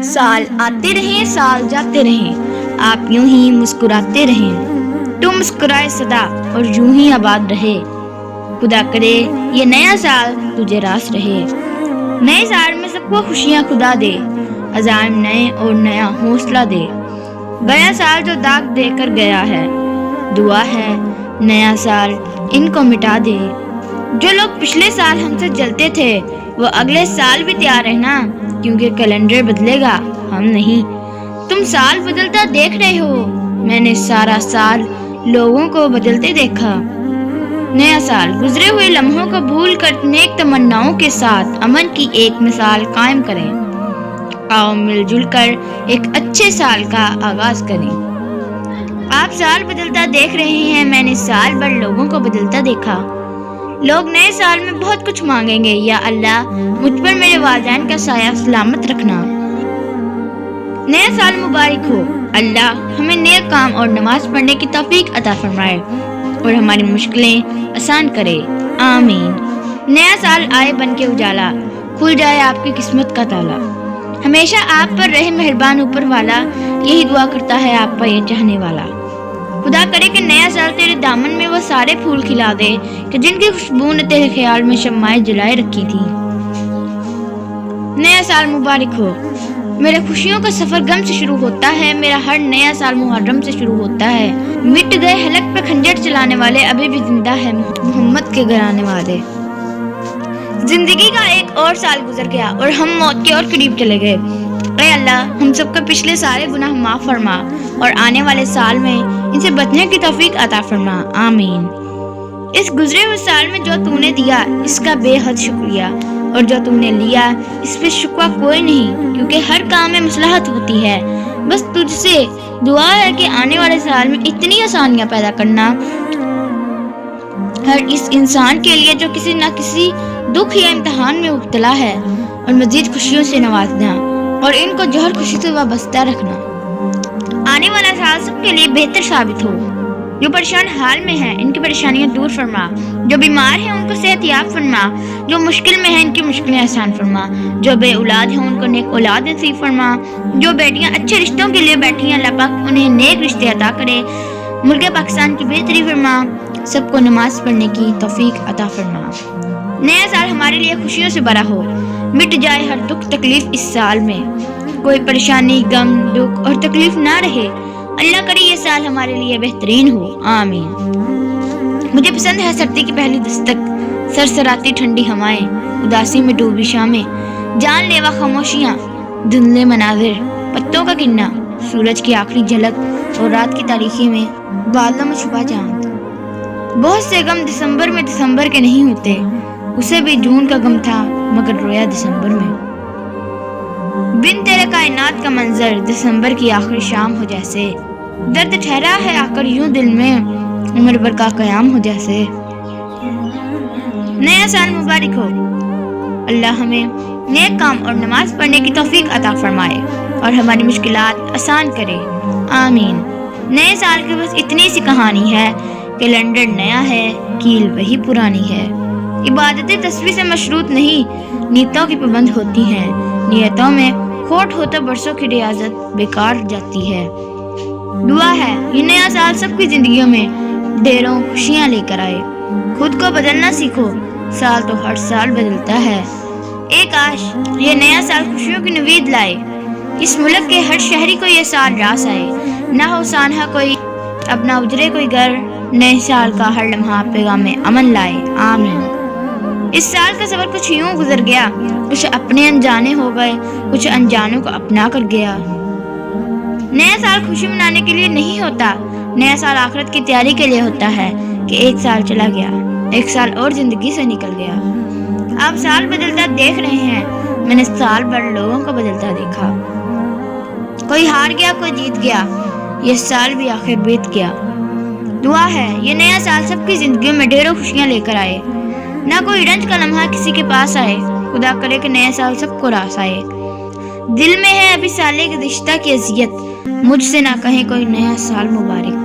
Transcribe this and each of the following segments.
سال آتے رہیں سال جاتے رہیں، آپ یوں ہی مسکراتے رہیں، تم مسکرائے سدا اور یوں ہی آباد رہے، خدا کرے یہ نیا سال تجھے راس رہے۔ نئے سال میں سب کو خوشیاں خدا دے، عزائم نئے اور نیا حوصلہ دے، گیا سال جو داغ دے کر گیا ہے، دعا ہے نیا سال ان کو مٹا دے۔ جو لوگ پچھلے سال ہم سے جلتے تھے وہ اگلے سال بھی تیار رہنا، کیونکہ کیلنڈر بدلے گا ہم نہیں۔ تم سال بدلتا دیکھ رہے ہو، میں نے سارا سال لوگوں کو بدلتے دیکھا۔ نیا سال گزرے ہوئے لمحوں کو بھول کر نیک تمناؤں کے ساتھ امن کی ایک مثال قائم کریں۔ آؤ مل جل کر ایک اچھے سال کا آغاز کریں۔ آپ سال بدلتا دیکھ رہے ہیں، میں نے سال بھر لوگوں کو بدلتا دیکھا۔ لوگ نئے سال میں بہت کچھ مانگیں گے، یا اللہ مجھ پر میرے والدین کا سایہ سلامت رکھنا۔ نیا سال مبارک ہو، اللہ ہمیں نیک کام اور نماز پڑھنے کی توفیق عطا فرمائے اور ہماری مشکلیں آسان کرے، آمین۔ نیا سال آئے بن کے اجالا، کھل جائے آپ کی قسمت کا تالا، ہمیشہ آپ پر رہے مہربان اوپر والا، یہی دعا کرتا ہے آپ کا یہ چاہنے والا۔ خدا کرے کہ نیا سال تیرے دامن میں وہ سارے پھول کھلا دے کہ جن کی خوشبو نے تیرے خیال میں شمعیں جلائے رکھی تھی۔ نیا سال مبارک ہو، میرے خوشیوں کا سفر غم سے شروع ہوتا ہے، میرا ہر نیا سال محرم سے شروع ہوتا ہے۔ مٹ گئے حلق پہ خنجر چلانے والے، ابھی بھی زندہ ہے محمد کے گھرانے والے۔ زندگی کا ایک اور سال گزر گیا اور ہم موت کے اور قریب چلے گئے۔ اے اللہ ہم سب کا پچھلے سارے گناہ معاف فرما اور آنے والے سال میں ان سے بچنے کی توفیق عطا فرما، آمین۔ اس گزرے ہوئے سال میں جو تو نے دیا اس کا بے حد شکریہ، اور جو تم نے لیا اس پہ شکوہ کوئی نہیں، کیونکہ ہر کام میں مصلحت ہوتی ہے۔ بس تجھ سے دعا ہے کہ آنے والے سال میں اتنی آسانیاں پیدا کرنا ہر اس انسان کے لیے جو کسی نہ کسی دکھ یا امتحان میں مبتلا ہے، اور مزید خوشیوں سے نوازنا اور ان کو جوہر خوشی سے وابستہ رکھنا۔ آنے والا سال سب کے لیے بہتر ثابت ہو۔ جو پریشان حال میں ہیں ان کی پریشانیاں دور فرما، جو بیمار ہیں ان کو صحت یاب فرما، جو مشکل میں ہیں ان کی مشکلیں آسان فرما، جو بے اولاد ہیں ان کو نیک اولاد نصیب فرما، جو بیٹیاں اچھے رشتوں کے لیے بیٹھی ہیں اللہ پاک انہیں نیک رشتے عطا کرے، ملک پاکستان کی بہتری فرما، سب کو نماز پڑھنے کی توفیق عطا فرما۔ نیا سال ہمارے لیے خوشیوں سے بھرا ہو، مٹ جائے ہر دکھ تکلیف اس سال میں، کوئی پریشانی غم دکھ اور تکلیف نہ رہے، اللہ کرے یہ سال ہمارے لیے بہترین ہو، آمین۔ مجھے پسند ہے سردی کی پہلی دستک، سرسراتی ٹھنڈی ہوائیں، اداسی میں ڈوبی شامیں، جان لیوا خاموشیاں، دھندلے مناظر، پتوں کا گرنا، سورج کی آخری جھلک اور رات کی تاریکی میں بادلوں میں چھپا چاند۔ بہت سے غم دسمبر کے نہیں ہوتے، اسے بھی جون کا غم تھا مگر رویا دسمبر میں۔ بن تیرے کائنات کا منظر دسمبر کی آخری شام ہو جیسے، درد ٹھہرا ہے آ کر یوں دل میں عمر بھر کا قیام ہو جیسے۔ نیا سال مبارک ہو، اللہ ہمیں نیک کام اور نماز پڑھنے کی توفیق عطا فرمائے اور ہماری مشکلات آسان کرے، آمین۔ نئے سال کی بس اتنی سی کہانی ہے، کیلنڈر نیا ہے کیل وہی پرانی ہے۔ عبادتیں تصویر سے مشروط نہیں، نیتوں کی پابند ہوتی ہیں، نیتوں میں کھوٹ ہو تو برسوں کی ریاضت بیکار جاتی ہے۔ دعا ہے یہ نیا سال سب کی زندگیوں میں ڈھیروں خوشیاں لے کر آئے۔ خود کو بدلنا سیکھو، سال تو ہر سال بدلتا ہے، ایک کاش یہ نیا سال خوشیوں کی نوید لائے، اس ملک کے ہر شہری کو یہ سال راس آئے، نہ ہو سانحہ کوئی اب نہ اجڑے کوئی گھر، نئے سال کا ہر لمحہ پیغام امن لائے، آمین۔ اس سال کا سفر کچھ یوں گزر گیا، کچھ اپنے انجانے ہو گئے، کچھ انجانوں کو اپنا کر گیا۔ نیا سال خوشی منانے کے لیے نہیں ہوتا، نیا سال آخرت کی تیاری کے لیے ہوتا ہے کہ ایک سال چلا گیا، ایک سال اور زندگی سے نکل گیا۔ آپ سال بدلتا دیکھ رہے ہیں، میں نے سال بھر لوگوں کو بدلتا دیکھا، کوئی ہار گیا کوئی جیت گیا، یہ سال بھی آخر بیت گیا۔ دعا ہے یہ نیا سال سب کی زندگیوں میں ڈھیروں خوشیاں لے کر آئے، نہ کوئی رنج کا لمحہ کسی کے پاس آئے، خدا کرے کہ نیا سال سب کو راس آئے۔ دل میں ہے ابھی سالے گزشتہ کی اذیت، مجھ سے نہ کہیں کوئی نیا سال مبارک۔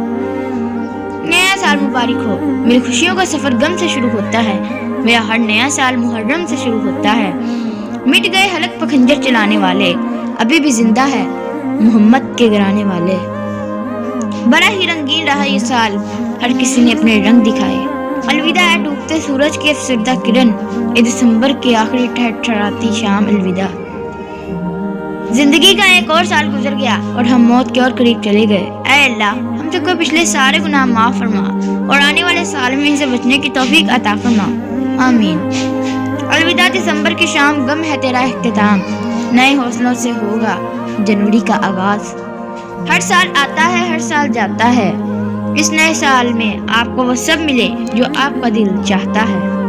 نیا سال مبارک ہو، میری خوشیوں کا سفر غم سے شروع ہوتا ہے، میرا ہر نیا سال محرم سے شروع ہوتا ہے۔ مٹ گئے حلق پہ خنجر چلانے والے، ابھی بھی زندہ ہے، محمد کے گرانے والے۔ بڑا ہی رنگین رہا یہ سال، ہر کسی نے اپنے رنگ دکھائے۔ الوداع اے ڈوبتے سورج کی افسردہ کرن، اے دسمبر کی آخری ٹھہراتی شام، الوداع۔ زندگی کا ایک اور سال گزر گیا اور ہم موت کے اور قریب چلے گئے۔ اے اللہ، ہم سب کو پچھلے سارے گناہ معاف فرما اور آنے والے سال میں ان سے بچنے کی توفیق عطا فرما، آمین۔ الوداع دسمبر کی شام، غم ہے تیرا اختتام، نئے حوصلوں سے ہوگا جنوری کا آغاز۔ ہر سال آتا ہے، ہر سال جاتا ہے، اس نئے سال میں آپ کو وہ سب ملے جو آپ کا دل چاہتا ہے۔